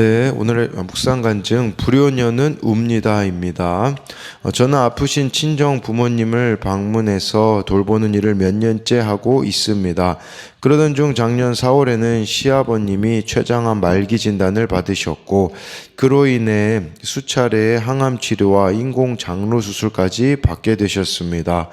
네, 오늘의 묵상 간증 불효녀는 웁니다입니다. 저는 아프신 친정 부모님을 방문해서 돌보는 일을 몇 년째 하고 있습니다. 그러던 중 작년 4월에는 시아버님이 췌장암 말기 진단을 받으셨고 그로 인해 수차례의 항암 치료와 인공 장로 수술까지 받게 되셨습니다.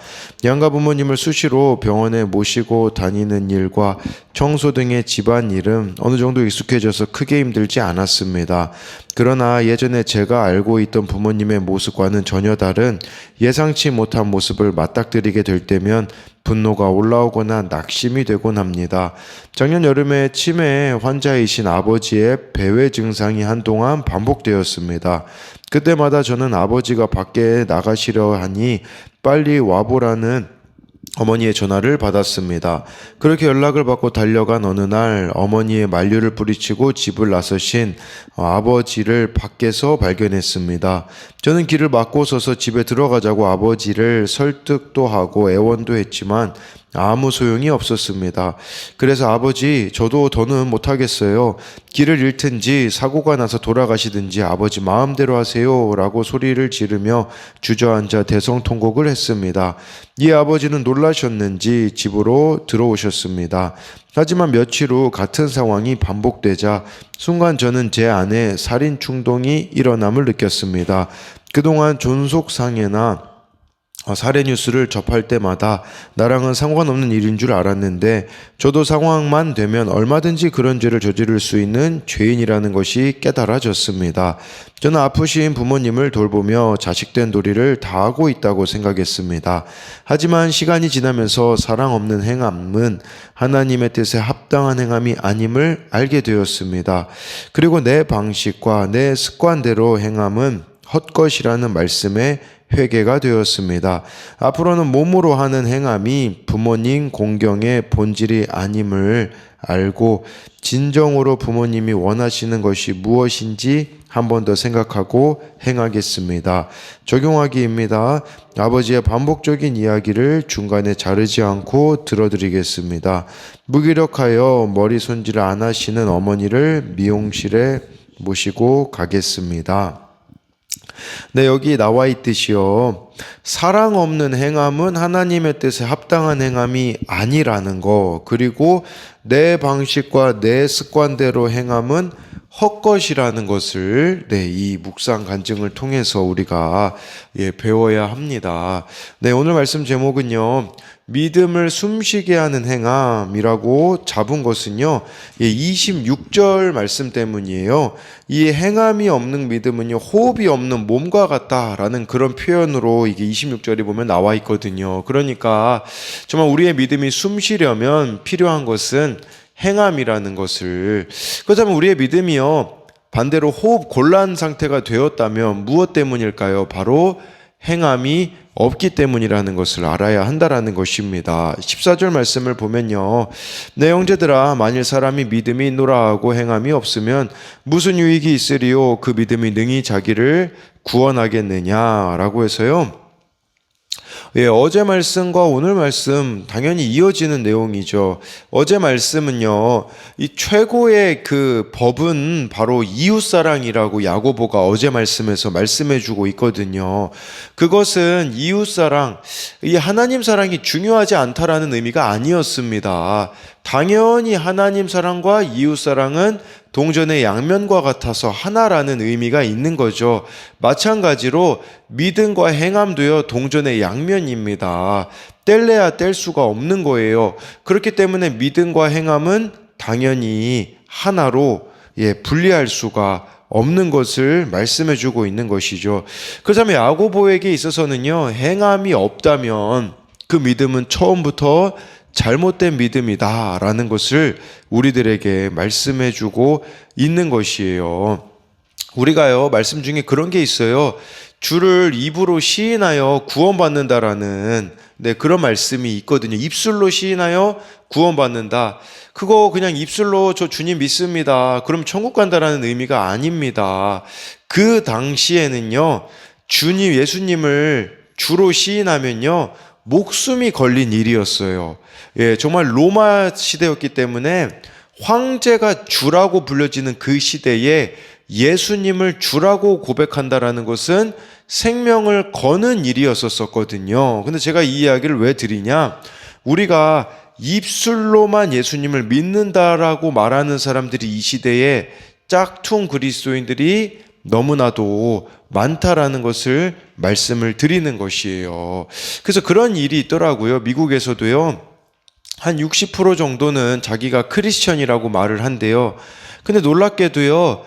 양가 부모님을 수시로 병원에 모시고 다니는 일과 청소 등의 집안일은 어느 정도 익숙해져서 크게 힘들지 않았습니다. 그러나 예전에 제가 알고 있던 부모님의 모습과는 전혀 다른 예상치 못한 모습을 맞닥뜨리게 될 때면 분노가 올라오거나 낙심이 되곤 합니다. 작년 여름에 치매 환자이신 아버지의 배회 증상이 한동안 반복되었습니다. 그때마다 저는 아버지가 밖에 나가시려 하니 빨리 와보라는 어머니의 전화를 받았습니다. 그렇게 연락을 받고 달려간 어느 날 어머니의 만류를 뿌리치고 집을 나서신 아버지를 밖에서 발견했습니다. 저는 길을 막고 서서 집에 들어가자고 아버지를 설득도 하고 애원도 했지만 아무 소용이 없었습니다. 그래서 아버지, 저도 더는 못하겠어요. 길을 잃든지 사고가 나서 돌아가시든지 아버지 마음대로 하세요 라고 소리를 지르며 주저앉아 대성통곡을 했습니다. 이 아버지는 놀라셨는지 집으로 들어오셨습니다. 하지만 며칠 후 같은 상황이 반복되자 순간 저는 제 안에 살인 충동이 일어남을 느꼈습니다. 그동안 존속상해나 살해 뉴스를 접할 때마다 나랑은 상관없는 일인 줄 알았는데 저도 상황만 되면 얼마든지 그런 죄를 저지를 수 있는 죄인이라는 것이 깨달아졌습니다. 저는 아프신 부모님을 돌보며 자식된 도리를 다하고 있다고 생각했습니다. 하지만 시간이 지나면서 사랑 없는 행함은 하나님의 뜻에 합당한 행함이 아님을 알게 되었습니다. 그리고 내 방식과 내 습관대로 행함은 헛것이라는 말씀에 회개가 되었습니다. 앞으로는 몸으로 하는 행함이 부모님 공경의 본질이 아님을 알고 진정으로 부모님이 원하시는 것이 무엇인지 한 번 더 생각하고 행하겠습니다. 적용하기입니다. 아버지의 반복적인 이야기를 중간에 자르지 않고 들어드리겠습니다. 무기력하여 머리 손질을 안 하시는 어머니를 미용실에 모시고 가겠습니다. 네, 여기 나와 있듯이요. 사랑 없는 행함은 하나님의 뜻에 합당한 행함이 아니라는 거, 그리고 내 방식과 내 습관대로 행함은 헛것이라는 것을 이 묵상 간증을 통해서 우리가 배워야 합니다. 네, 오늘 말씀 제목은요. 믿음을 숨쉬게 하는 행함이라고 잡은 것은요. 26절 말씀 때문이에요. 이 행함이 없는 믿음은요. 호흡이 없는 몸과 같다라는 그런 표현으로 이게 26절이 보면 나와 있거든요. 그러니까 정말 우리의 믿음이 숨쉬려면 필요한 것은 행함이라는 것을, 그렇다면 우리의 믿음이요 반대로 호흡 곤란 상태가 되었다면 무엇 때문일까요? 바로 행함이 없기 때문이라는 것을 알아야 한다라는 것입니다. 14절 말씀을 보면요. 내 형제들아, 만일 사람이 믿음이 있노라 하고 행함이 없으면 무슨 유익이 있으리요? 그 믿음이 능히 자기를 구원하겠느냐라고 해서요. 어제 말씀과 오늘 말씀 당연히 이어지는 내용이죠. 어제 말씀은요, 이 최고의 그 법은 바로 이웃사랑이라고 야고보가 어제 말씀에서 말씀해주고 있거든요. 그것은 이웃사랑, 이 하나님 사랑이 중요하지 않다라는 의미가 아니었습니다. 당연히 하나님 사랑과 이웃 사랑은 동전의 양면과 같아서 하나라는 의미가 있는 거죠. 마찬가지로 믿음과 행함도요, 동전의 양면입니다. 뗄래야 뗄 수가 없는 거예요. 그렇기 때문에 믿음과 행함은 당연히 하나로 분리할 수가 없는 것을 말씀해 주고 있는 것이죠. 그렇다면 야고보에게 있어서는요, 행함이 없다면 그 믿음은 처음부터 잘못된 믿음이다 라는 것을 우리들에게 말씀해 주고 있는 것이에요. 우리가요, 말씀 중에 그런 게 있어요. 주를 입으로 시인하여 구원받는다라는 그런 말씀이 있거든요. 입술로 시인하여 구원받는다. 그거 그냥 입술로 저 주님 믿습니다, 그럼 천국 간다라는 의미가 아닙니다. 그 당시에는요, 주님 예수님을 주로 시인하면요, 목숨이 걸린 일이었어요. 정말 로마 시대였기 때문에 황제가 주라고 불려지는 그 시대에 예수님을 주라고 고백한다라는 것은 생명을 거는 일이었었거든요. 근데 제가 이 이야기를 왜 드리냐? 우리가 입술로만 예수님을 믿는다라고 말하는 사람들이 이 시대에 짝퉁 그리스도인들이 너무나도 많다라는 것을 말씀을 드리는 것이에요. 그래서 그런 일이 있더라고요. 미국에서도요. 한 60% 정도는 자기가 크리스천이라고 말을 한대요. 근데 놀랍게도요.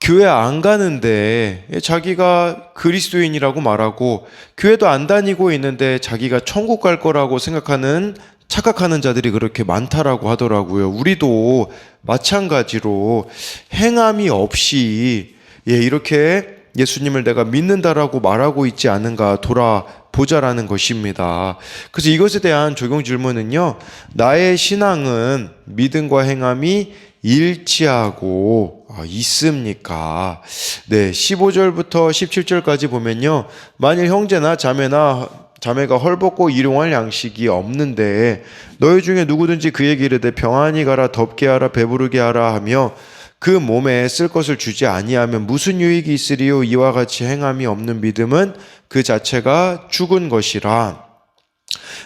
교회 안 가는데 자기가 그리스도인이라고 말하고 교회도 안 다니고 있는데 자기가 천국 갈 거라고 착각하는 자들이 그렇게 많다라고 하더라고요. 우리도 마찬가지로 행함이 없이 이렇게 예수님을 내가 믿는다라고 말하고 있지 않은가 돌아보자라는 것입니다. 그래서 이것에 대한 적용 질문은요. 나의 신앙은 믿음과 행함이 일치하고 있습니까? 네, 15절부터 17절까지 보면요. 만일 형제나 자매가 헐벗고 일용할 양식이 없는데 너희 중에 누구든지 그에게 이르되 평안히 가라, 덥게 하라, 배부르게 하라 하며 그 몸에 쓸 것을 주지 아니하면 무슨 유익이 있으리요? 이와 같이 행함이 없는 믿음은 그 자체가 죽은 것이라.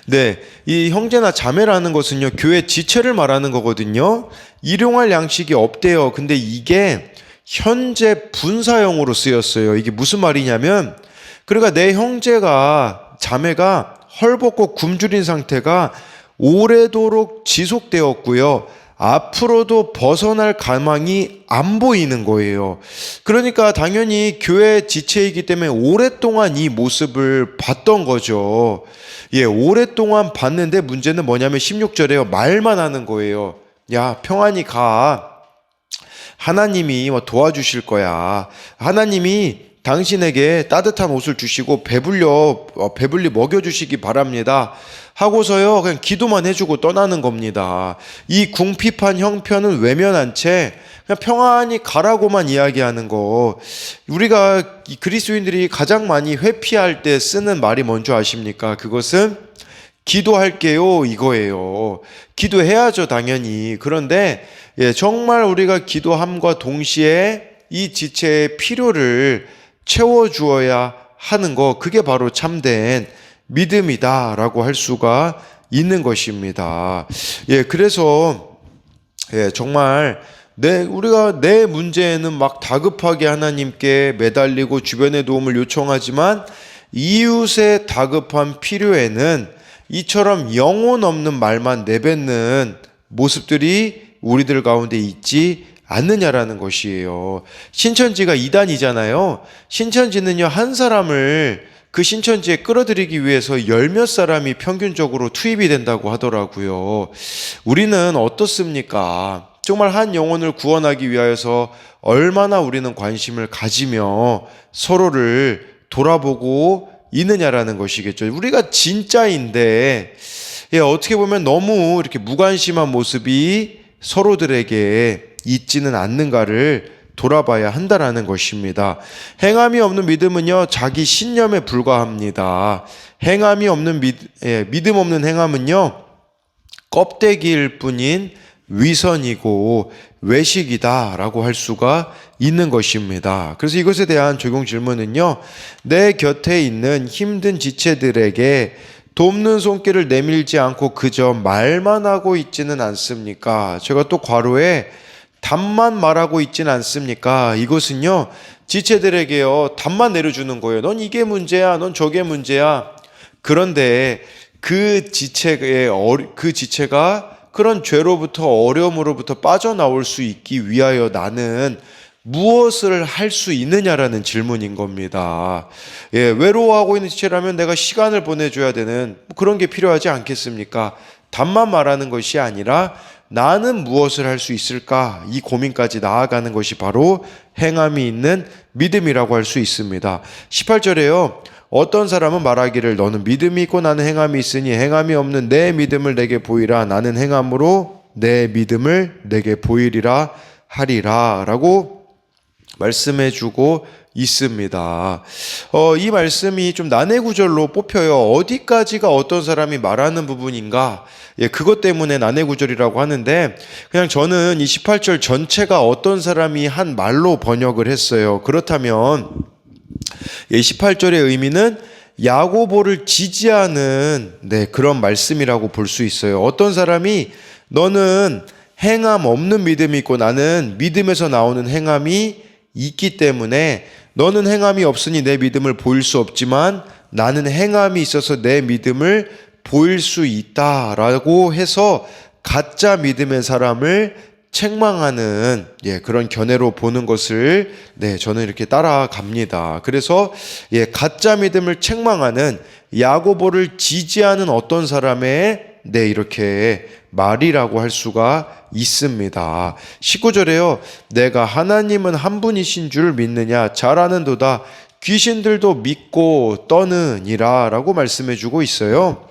네, 이 형제나 자매라는 것은요, 교회 지체를 말하는 거거든요. 일용할 양식이 없대요. 근데 이게 현재 분사형으로 쓰였어요. 이게 무슨 말이냐면, 그러니까 내 형제가, 자매가 헐벗고 굶주린 상태가 오래도록 지속되었고요. 앞으로도 벗어날 가망이 안 보이는 거예요. 그러니까 당연히 교회 지체이기 때문에 오랫동안 이 모습을 봤던 거죠. 오랫동안 봤는데 문제는 뭐냐면 16절에요. 말만 하는 거예요. 야, 평안히 가. 하나님이 도와주실 거야. 하나님이 당신에게 따뜻한 옷을 주시고 배불리 먹여주시기 바랍니다. 하고서요, 그냥 기도만 해주고 떠나는 겁니다. 이 궁핍한 형편은 외면한 채 그냥 평안히 가라고만 이야기하는 거. 우리가 그리스도인들이 가장 많이 회피할 때 쓰는 말이 뭔지 아십니까? 그것은 기도할게요, 이거예요. 기도해야죠, 당연히. 그런데 정말 우리가 기도함과 동시에 이 지체의 필요를 채워주어야 하는 거, 그게 바로 참된 믿음이다라고 할 수가 있는 것입니다. 그래서 정말 우리가 내 문제에는 막 다급하게 하나님께 매달리고 주변의 도움을 요청하지만 이웃의 다급한 필요에는 이처럼 영혼 없는 말만 내뱉는 모습들이 우리들 가운데 있지 않느냐라는 것이에요. 신천지가 이단이잖아요. 신천지는요, 한 사람을 그 신천지에 끌어들이기 위해서 열몇 사람이 평균적으로 투입이 된다고 하더라고요. 우리는 어떻습니까? 정말 한 영혼을 구원하기 위하여서 얼마나 우리는 관심을 가지며 서로를 돌아보고 있느냐라는 것이겠죠. 우리가 진짜인데 어떻게 보면 너무 이렇게 무관심한 모습이 서로들에게 있지는 않는가를 돌아봐야 한다라는 것입니다. 행함이 없는 믿음은요, 자기 신념에 불과합니다. 행함이 없는 믿음 없는 행함은요, 껍데기일 뿐인 위선이고 외식이다라고 할 수가 있는 것입니다. 그래서 이것에 대한 적용 질문은요, 내 곁에 있는 힘든 지체들에게 돕는 손길을 내밀지 않고 그저 말만 하고 있지는 않습니까? 제가 또 괄호에 답만 말하고 있지는 않습니까? 이것은요, 지체들에게요, 답만 내려주는 거예요. 넌 이게 문제야, 넌 저게 문제야. 그런데 그 지체가 그런 죄로부터, 어려움으로부터 빠져나올 수 있기 위하여 나는 무엇을 할 수 있느냐라는 질문인 겁니다. 외로워하고 있는 지체라면 내가 시간을 보내줘야 되는 그런 게 필요하지 않겠습니까? 답만 말하는 것이 아니라 나는 무엇을 할 수 있을까? 이 고민까지 나아가는 것이 바로 행함이 있는 믿음이라고 할 수 있습니다. 18절에요. 어떤 사람은 말하기를 너는 믿음이 있고 나는 행함이 있으니 행함이 없는 내 믿음을 내게 보이라. 나는 행함으로 내 믿음을 내게 보이리라 하리라 라고 말씀해주고 있습니다. 이 말씀이 좀 난해 구절로 뽑혀요. 어디까지가 어떤 사람이 말하는 부분인가? 예, 그것 때문에 난해 구절이라고 하는데, 그냥 저는 이 18절 전체가 어떤 사람이 한 말로 번역을 했어요. 그렇다면 18절의 의미는 야고보를 지지하는 그런 말씀이라고 볼 수 있어요. 어떤 사람이 너는 행함 없는 믿음이 있고 나는 믿음에서 나오는 행함이 있기 때문에 너는 행함이 없으니 내 믿음을 보일 수 없지만 나는 행함이 있어서 내 믿음을 보일 수 있다라고 해서 가짜 믿음의 사람을 책망하는 그런 견해로 보는 것을 저는 이렇게 따라갑니다. 그래서 가짜 믿음을 책망하는 야고보를 지지하는 어떤 사람의 이렇게 말이라고 할 수가 있습니다. 19절에요. 내가 하나님은 한 분이신 줄 믿느냐? 잘 아는도다. 귀신들도 믿고 떠느니라 라고 말씀해 주고 있어요.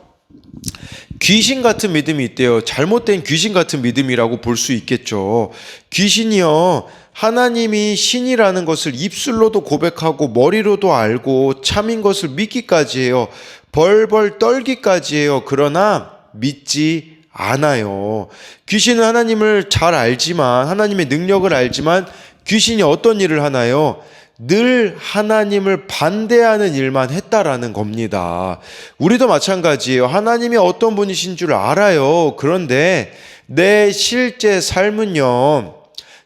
귀신 같은 믿음이 있대요. 잘못된 귀신 같은 믿음이라고 볼 수 있겠죠. 귀신이요, 하나님이 신이라는 것을 입술로도 고백하고 머리로도 알고 참인 것을 믿기까지 해요. 벌벌 떨기까지 해요. 그러나 믿지 않아요. 귀신은 하나님을 잘 알지만, 하나님의 능력을 알지만 귀신이 어떤 일을 하나요? 늘 하나님을 반대하는 일만 했다라는 겁니다. 우리도 마찬가지예요. 하나님이 어떤 분이신 줄 알아요. 그런데 내 실제 삶은요,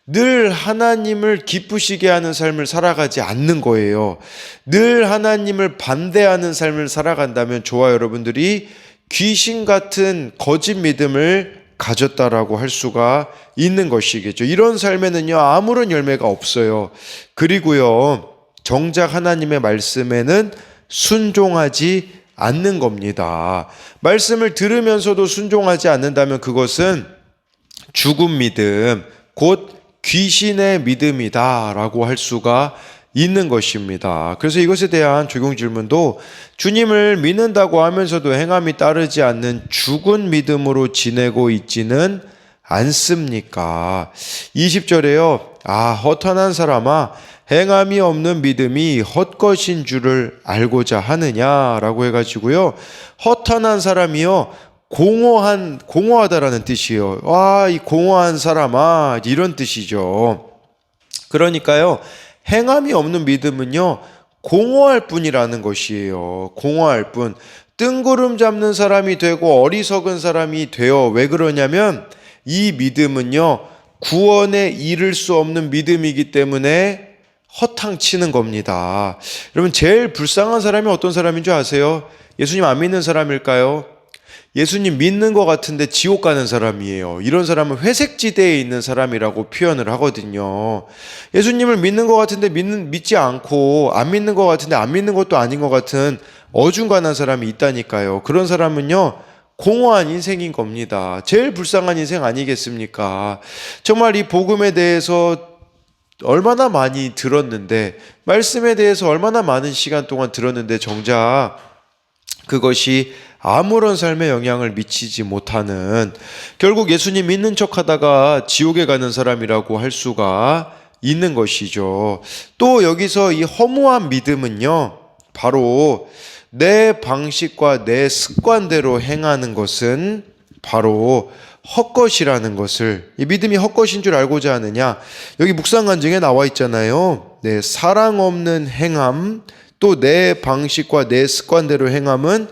늘 하나님을 기쁘시게 하는 삶을 살아가지 않는 거예요. 늘 하나님을 반대하는 삶을 살아간다면 저와 여러분들이 귀신 같은 거짓 믿음을 가졌다라고 할 수가 있는 것이겠죠. 이런 삶에는요, 아무런 열매가 없어요. 그리고요, 정작 하나님의 말씀에는 순종하지 않는 겁니다. 말씀을 들으면서도 순종하지 않는다면 그것은 죽은 믿음, 곧 귀신의 믿음이다라고 할 수가 있는 것입니다. 그래서 이것에 대한 적용 질문도 주님을 믿는다고 하면서도 행함이 따르지 않는 죽은 믿음으로 지내고 있지는 않습니까? 20절에요. 허탄한 사람아, 행함이 없는 믿음이 헛것인 줄을 알고자 하느냐라고 해가지고요. 허탄한 사람이요, 공허하다라는 뜻이에요. 이 공허한 사람아, 이런 뜻이죠. 그러니까요, 행함이 없는 믿음은요, 공허할 뿐이라는 것이에요. 공허할 뿐. 뜬구름 잡는 사람이 되고 어리석은 사람이 되어. 왜 그러냐면 이 믿음은요, 구원에 이를 수 없는 믿음이기 때문에 허탕치는 겁니다. 여러분, 제일 불쌍한 사람이 어떤 사람인 줄 아세요? 예수님 안 믿는 사람일까요? 예수님 믿는 것 같은데 지옥 가는 사람이에요. 이런 사람은 회색지대에 있는 사람이라고 표현을 하거든요. 예수님을 믿는 것 같은데 믿지 않고, 안 믿는 것 같은데 안 믿는 것도 아닌 것 같은 어중간한 사람이 있다니까요. 그런 사람은요, 공허한 인생인 겁니다. 제일 불쌍한 인생 아니겠습니까? 정말 이 복음에 대해서 얼마나 많이 들었는데, 말씀에 대해서 얼마나 많은 시간 동안 들었는데 정작 그것이 아무런 삶에 영향을 미치지 못하는, 결국 예수님 믿는 척하다가 지옥에 가는 사람이라고 할 수가 있는 것이죠. 또 여기서 이 허무한 믿음은요, 바로 내 방식과 내 습관대로 행하는 것은 바로 헛것이라는 것을, 이 믿음이 헛것인 줄 알고자 하느냐, 여기 묵상간증에 나와 있잖아요. 사랑 없는 행함, 또 내 방식과 내 습관대로 행함은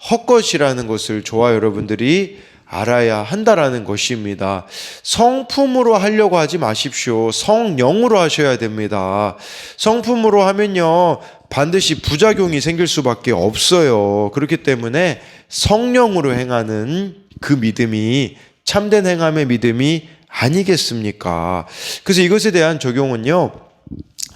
헛것이라는 것을 저와 여러분들이 알아야 한다라는 것입니다. 성품으로 하려고 하지 마십시오. 성령으로 하셔야 됩니다. 성품으로 하면요, 반드시 부작용이 생길 수밖에 없어요. 그렇기 때문에 성령으로 행하는 그 믿음이 참된 행함의 믿음이 아니겠습니까? 그래서 이것에 대한 적용은요,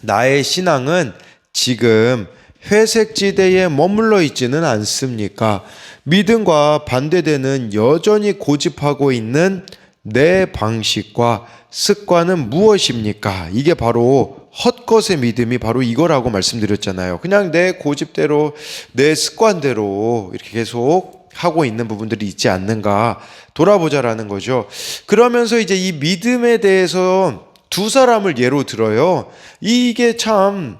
나의 신앙은 지금 회색지대에 머물러 있지는 않습니까? 믿음과 반대되는 여전히 고집하고 있는 내 방식과 습관은 무엇입니까? 이게 바로 헛것의 믿음이 바로 이거라고 말씀드렸잖아요. 그냥 내 고집대로, 내 습관대로 이렇게 계속 하고 있는 부분들이 있지 않는가 돌아보자라는 거죠. 그러면서 이제 이 믿음에 대해서 두 사람을 예로 들어요. 이게 참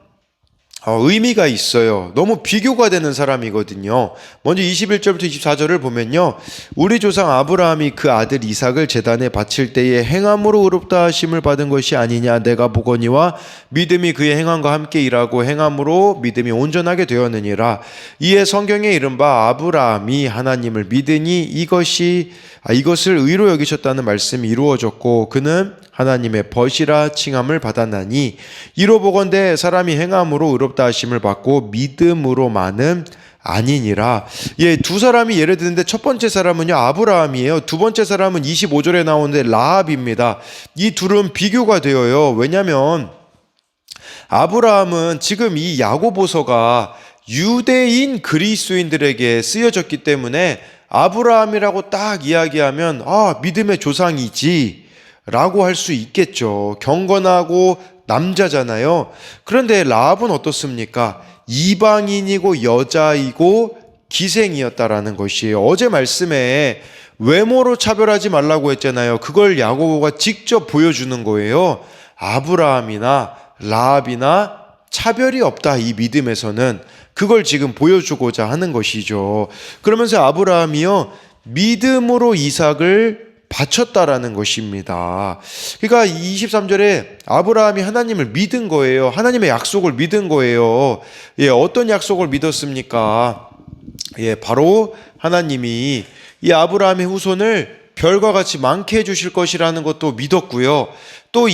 의미가 있어요. 너무 비교가 되는 사람이거든요. 먼저 21절부터 24절을 보면요. 우리 조상 아브라함이 그 아들 이삭을 제단에 바칠 때에 행함으로 의롭다 하심을 받은 것이 아니냐. 내가 보거니와 믿음이 그의 행함과 함께 일하고 행함으로 믿음이 온전하게 되었느니라. 이에 성경에 이른 바 아브라함이 하나님을 믿으니 이것을 의로 여기셨다는 말씀이 이루어졌고 그는 하나님의 벗이라 칭함을 받았나니 이로 보건대 사람이 행함으로 의롭다 하심을 받고 믿음으로만은 아니니라. 두 사람이 예를 드는데 첫 번째 사람은요 아브라함이에요. 두 번째 사람은 25절에 나오는데 라합입니다. 이 둘은 비교가 되어요. 왜냐하면 아브라함은 지금 이 야고보서가 유대인 그리스도인들에게 쓰여졌기 때문에 아브라함이라고 딱 이야기하면 믿음의 조상이지 라고 할 수 있겠죠. 경건하고 남자잖아요. 그런데 라합은 어떻습니까? 이방인이고 여자이고 기생이었다라는 것이에요. 어제 말씀에 외모로 차별하지 말라고 했잖아요. 그걸 야고보가 직접 보여주는 거예요. 아브라함이나 라합이나 차별이 없다. 이 믿음에서는 그걸 지금 보여주고자 하는 것이죠. 그러면서 아브라함이요 믿음으로 이삭을 바쳤다라는 것입니다. 그러니까 23절에 아브라함이 하나님을 믿은 거예요. 하나님의 약속을 믿은 거예요. 어떤 약속을 믿었습니까? 바로 하나님이 이 아브라함의 후손을 별과 같이 많게 해주실 것이라는 것도 믿었고요. 또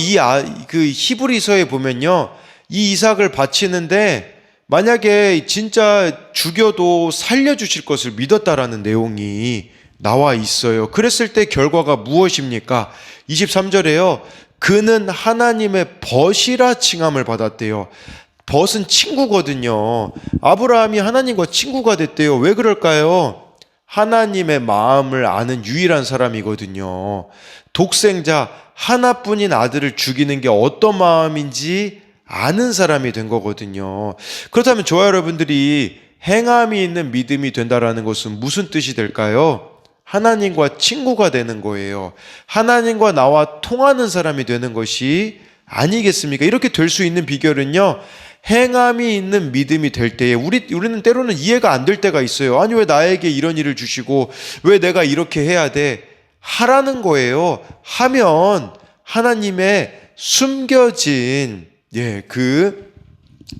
그 히브리서에 보면요, 이 이삭을 바치는데 만약에 진짜 죽여도 살려주실 것을 믿었다라는 내용이 나와 있어요. 그랬을 때 결과가 무엇입니까? 23절에요. 그는 하나님의 벗이라 칭함을 받았대요. 벗은 친구거든요. 아브라함이 하나님과 친구가 됐대요. 왜 그럴까요? 하나님의 마음을 아는 유일한 사람이거든요. 독생자 하나뿐인 아들을 죽이는 게 어떤 마음인지 아는 사람이 된 거거든요. 그렇다면 저와 여러분들이 행함이 있는 믿음이 된다라는 것은 무슨 뜻이 될까요? 하나님과 친구가 되는 거예요. 하나님과 나와 통하는 사람이 되는 것이 아니겠습니까? 이렇게 될 수 있는 비결은요, 행함이 있는 믿음이 될 때에 우리는 때로는 이해가 안 될 때가 있어요. 아니 왜 나에게 이런 일을 주시고 왜 내가 이렇게 해야 돼? 하라는 거예요. 하면 하나님의 숨겨진 그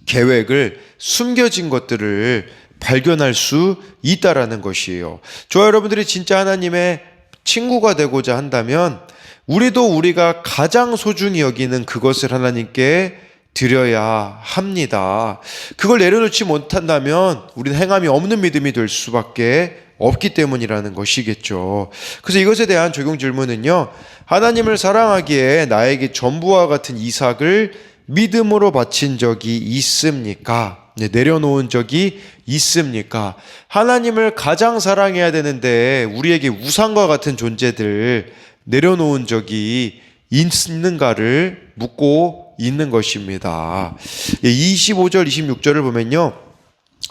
계획을, 숨겨진 것들을 발견할 수 있다라는 것이에요. 저와 여러분들이 진짜 하나님의 친구가 되고자 한다면 우리가 가장 소중히 여기는 그것을 하나님께 드려야 합니다. 그걸 내려놓지 못한다면 우리는 행함이 없는 믿음이 될 수밖에 없기 때문이라는 것이겠죠. 그래서 이것에 대한 적용 질문은요, 하나님을 사랑하기에 나에게 전부와 같은 이삭을 믿음으로 바친 적이 있습니까? 내려놓은 적이 있습니까? 하나님을 가장 사랑해야 되는데 우리에게 우상과 같은 존재들 내려놓은 적이 있는가를 묻고 있는 것입니다. 25절 26절을 보면요,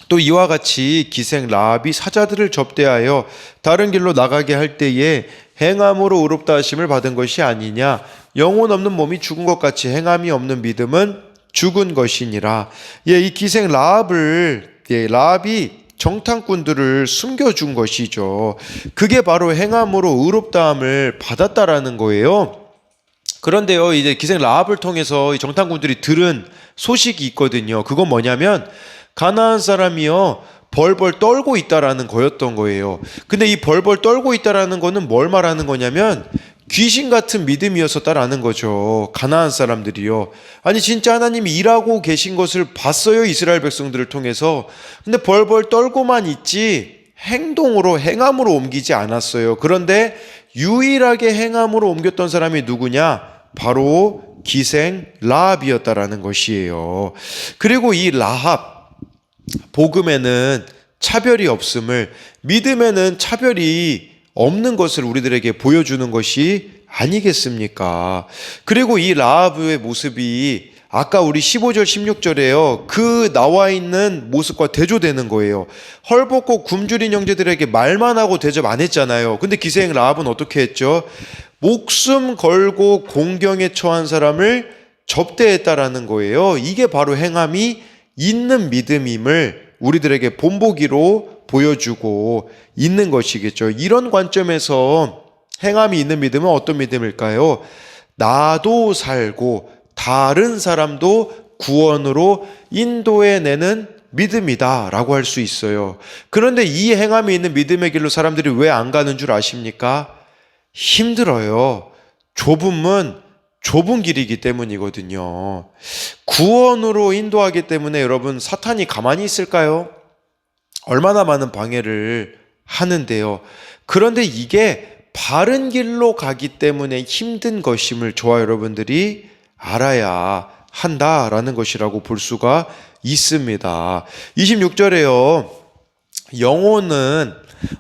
또 이와 같이 기생 라합이 사자들을 접대하여 다른 길로 나가게 할 때에 행함으로 의롭다 하심을 받은 것이 아니냐. 영혼 없는 몸이 죽은 것 같이 행함이 없는 믿음은 죽은 것이니라. 이 기생 라합이 정탐꾼들을 숨겨준 것이죠. 그게 바로 행함으로 의롭다함을 받았다라는 거예요. 그런데요, 이제 기생 라합을 통해서 이 정탐꾼들이 들은 소식이 있거든요. 그건 뭐냐면 가나안 사람이요 벌벌 떨고 있다라는 거였던 거예요. 근데 이 벌벌 떨고 있다라는 거는 뭘 말하는 거냐면 귀신 같은 믿음이었었다라는 거죠. 가나안 사람들이요. 아니 진짜 하나님이 일하고 계신 것을 봤어요, 이스라엘 백성들을 통해서. 근데 벌벌 떨고만 있지 행함으로 옮기지 않았어요. 그런데 유일하게 행함으로 옮겼던 사람이 누구냐? 바로 기생 라합이었다라는 것이에요. 그리고 이 라합, 복음에는 차별이 없음을, 믿음에는 차별이 없는 것을 우리들에게 보여주는 것이 아니겠습니까? 그리고 이 라합의 모습이 아까 우리 15절 16절에요, 그 나와 있는 모습과 대조되는 거예요. 헐벗고 굶주린 형제들에게 말만 하고 대접 안 했잖아요. 근데 기생 라합은 어떻게 했죠? 목숨 걸고 공경에 처한 사람을 접대했다라는 거예요. 이게 바로 행함이 있는 믿음임을 우리들에게 본보기로 보여주고 있는 것이겠죠. 이런 관점에서 행함이 있는 믿음은 어떤 믿음일까요? 나도 살고 다른 사람도 구원으로 인도해내는 믿음이다 라고 할 수 있어요. 그런데 이 행함이 있는 믿음의 길로 사람들이 왜 안 가는 줄 아십니까? 힘들어요. 좁은 길이기 때문이거든요. 구원으로 인도하기 때문에 여러분, 사탄이 가만히 있을까요? 얼마나 많은 방해를 하는데요. 그런데 이게 바른 길로 가기 때문에 힘든 것임을 저와 여러분들이 알아야 한다라는 것이라고 볼 수가 있습니다. 26절에요. 영혼은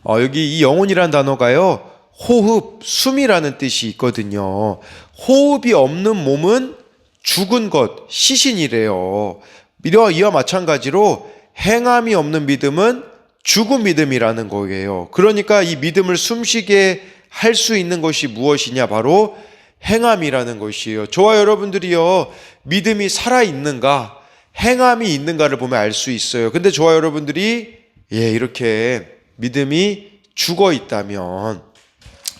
여기 이 영혼이란 단어가요. 호흡, 숨이라는 뜻이 있거든요. 호흡이 없는 몸은 죽은 것, 시신이래요. 이와 마찬가지로 행함이 없는 믿음은 죽은 믿음이라는 거예요. 그러니까 이 믿음을 숨쉬게 할 수 있는 것이 무엇이냐? 바로 행함이라는 것이에요. 저와 여러분들이요, 믿음이 살아있는가, 행함이 있는가를 보면 알 수 있어요. 근데 저와 여러분들이 이렇게 믿음이 죽어 있다면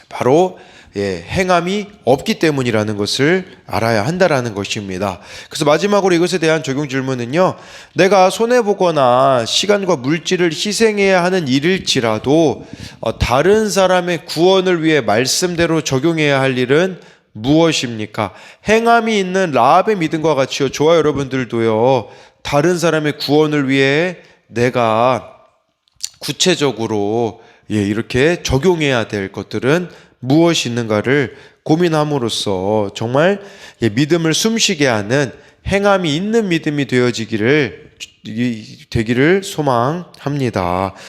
바로 행함이 없기 때문이라는 것을 알아야 한다라는 것입니다. 그래서 마지막으로 이것에 대한 적용 질문은요. 내가 손해보거나 시간과 물질을 희생해야 하는 일일지라도 다른 사람의 구원을 위해 말씀대로 적용해야 할 일은 무엇입니까? 행함이 있는 라합의 믿음과 같이요. 저와 여러분들도요. 다른 사람의 구원을 위해 내가 구체적으로 이렇게 적용해야 될 것들은 무엇이 있는가를 고민함으로써 정말 믿음을 숨쉬게 하는 행함이 있는 믿음이 되기를 소망합니다.